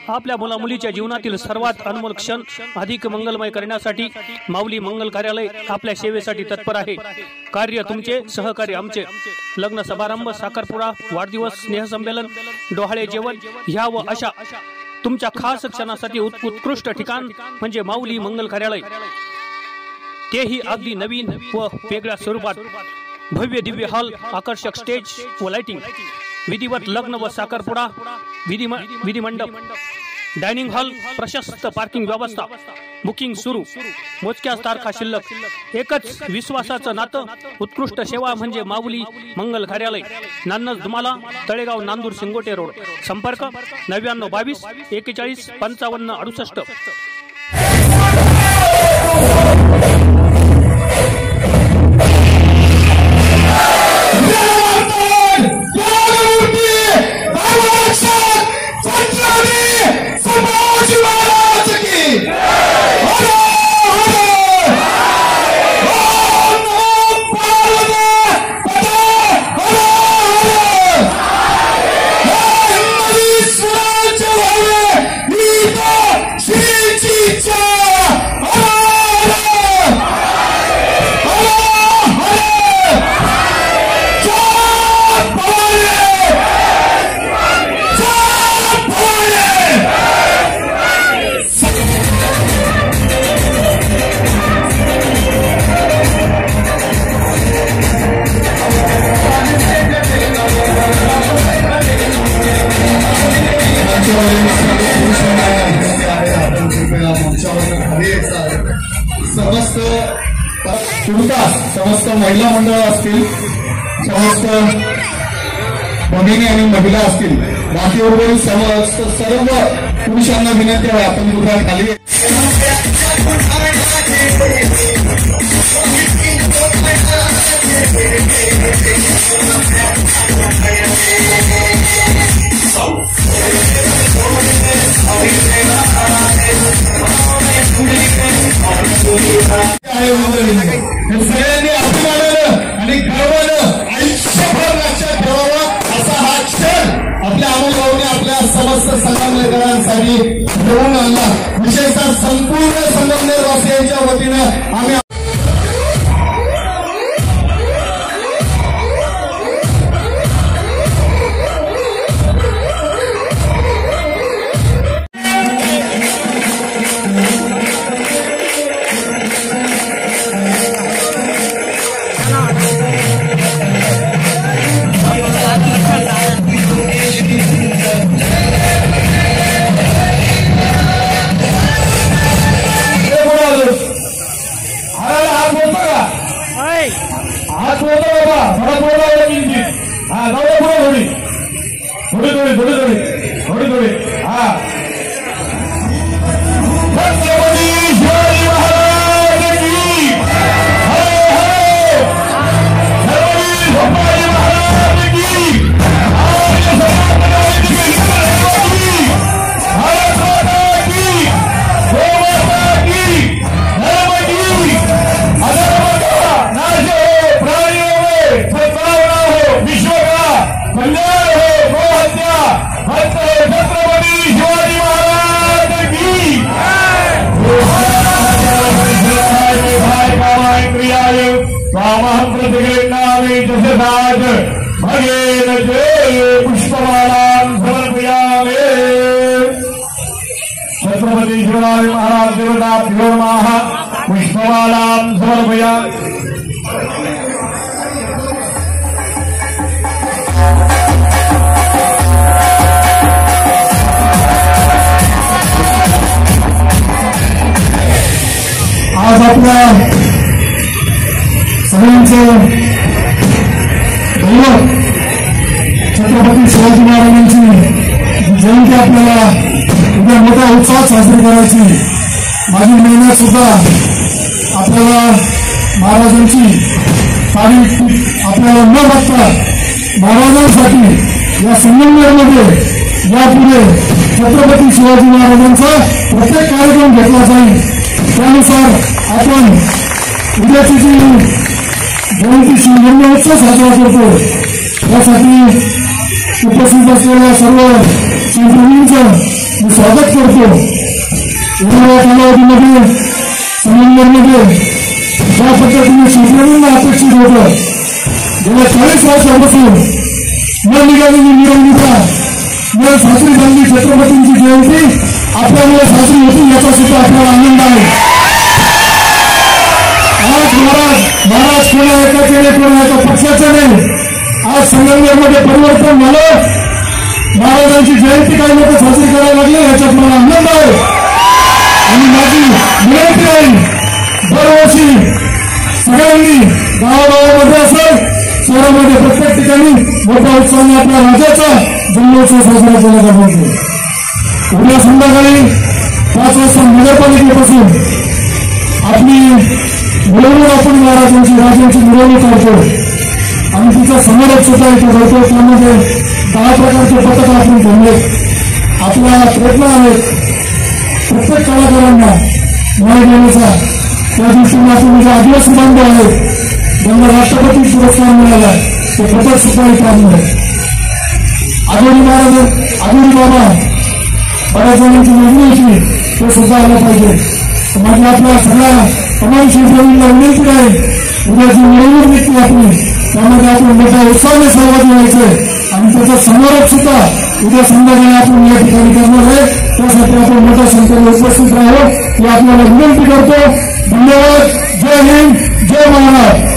आपल्या मुलामुलीच्या जीवनातील सर्वात अनमोल क्षण अधिक मंगलमय करण्यासाठी माऊली मंगल कार्यालय आपल्या सेवेसाठी तत्पर आहे। कार्य तुमचे, सहकार्य आमचे। लग्न समारंभ, साखरपुडा, वाढदिवस, स्नेहसंमेलन, डोहाळे जेवण ह्या व अशा तुमच्या खास क्षणासाठी उत्कृष्ट ठिकाण म्हणजे माऊली मंगल कार्यालय, तेही अगदी नवीन व वेगळ्या स्वरूपात। भव्य दिव्य हॉल, आकर्षक स्टेज व लाइटिंग, विधिवत लग्न व साखरपुडा, विधी मंडप, डायनिंग हॉल, प्रशस्त पार्किंग व्यवस्था, बुकिंग सुरू, मोजक्या तारखा शिल्लक, एकच विश्वासाचं नातं, उत्कृष्ट सेवा म्हणजे माऊली मंगल कार्यालय। नान्नज दुमाला, तळेगाव, नांदूर, सिंगोटे रोड। संपर्क 9922 41 55 68। समस्त महिला मंडळ असतील, समस्त भगिनी आणि महिला असतील, बाकी उर्वरित समस्त सर्व पुरुषांना विनंती आहे आपण दुकान खाली सगळ्यांनी अभिमानानं आणि गर्वानं आयुष्यभर लक्षात ठेवावा असा हा क्षण आपल्या अमोलभाऊने आपल्या समस्त संगमनेरकरांसाठी घेऊन आणला। विशेषतः संपूर्ण संगमनेरवासियांच्या वतीनं आम्ही छत्रपती शिवाजी महाराज देवता पुष्पमाला समर्पयामि। आज आपल्या सगळ्यांचं छत्रपती शिवाजी महाराजांची जयंती आपल्याला उद्या मोठ्या उत्साहात साजरी करायची। मागील महिन्यात सुद्धा आपल्याला महाराजांची तारीख आपल्याला न बघता महाराजांसाठी या संगमनेरमध्ये यापुढे छत्रपती शिवाजी महाराजांचा प्रत्येक कार्यक्रम घेतला जाईल। त्यानुसार आपण उद्याची जी जयंती शिवजन्मोत्सव साजरा करतो त्यासाठी उपस्थित असलेल्या सर्व शिवप्रेमींचं मी स्वागत करतो. येणाऱ्या कालावधीमध्ये संगमनेरमध्ये ज्या पद्धतीने शिवसेनेला अपेक्षित होतं, गेल्या 40 वर्षापासून न निघालेली मिरवणुका, न साजरी झालेली छत्रपतींची जयंती आपल्यामुळे साजरी होती, याचा सुद्धा आपल्याला आनंद आहे. आज महाराज कोणा एकाचे नाही, कोणा एका पक्षाचे नाही. आज संगमनेरमध्ये परिवर्तन झालं. महाराजांची जयंती काही लोक साजरी करायला लागले, याच्यात मला आनंद आहे. आणि माझी विनंती आहे, दरवर्षी सगळ्यांनी गावागावामध्ये असेल, शहरामध्ये प्रत्येक ठिकाणी मोठ्या उत्साहाने आपल्या राजाचा जन्मोत्सव साजरा केला जातो. उद्या संध्याकाळी 5 वाजता नगरपालिकेपासून आपली मिरवणूक, आपण महाराजांची राजांची मिरवणूक करतो आणि तिचा समारोप सुद्धा इथे होतो. त्यामध्ये 10 प्रकारचे पथक आपण ठेवले. आपला प्रयत्न आहे प्रत्येक कलाकारांना न्याय देण्याचा. त्या दृष्टीने आपण जे आदिवासी बांधव आहेत, ज्यांना राष्ट्रपती पुरस्कार मिळाला, ते पथक सुद्धा इथे आणले. आघोडी महाराज, आघोडी बाबा बऱ्याच जणांची योजना होती, ते सुद्धा आलं पाहिजे. माझी आपल्या सगळ्या तमाम शिवसेनेला विनंती आहे, उद्या जी मिरवणूक निघते आपली, त्यामध्ये आपण मोठ्या उत्साहाने सहभागी व्हायचे आणि त्याचा समारोप सुद्धा उद्या संध्याकाळी आपण या ठिकाणी करणार आहे. त्यासाठी आपण मोठ्या संख्येने उपस्थित राहावं ही आपल्याला विनंती करतो. धन्यवाद. जय हिंद, जय महाराष्ट्र.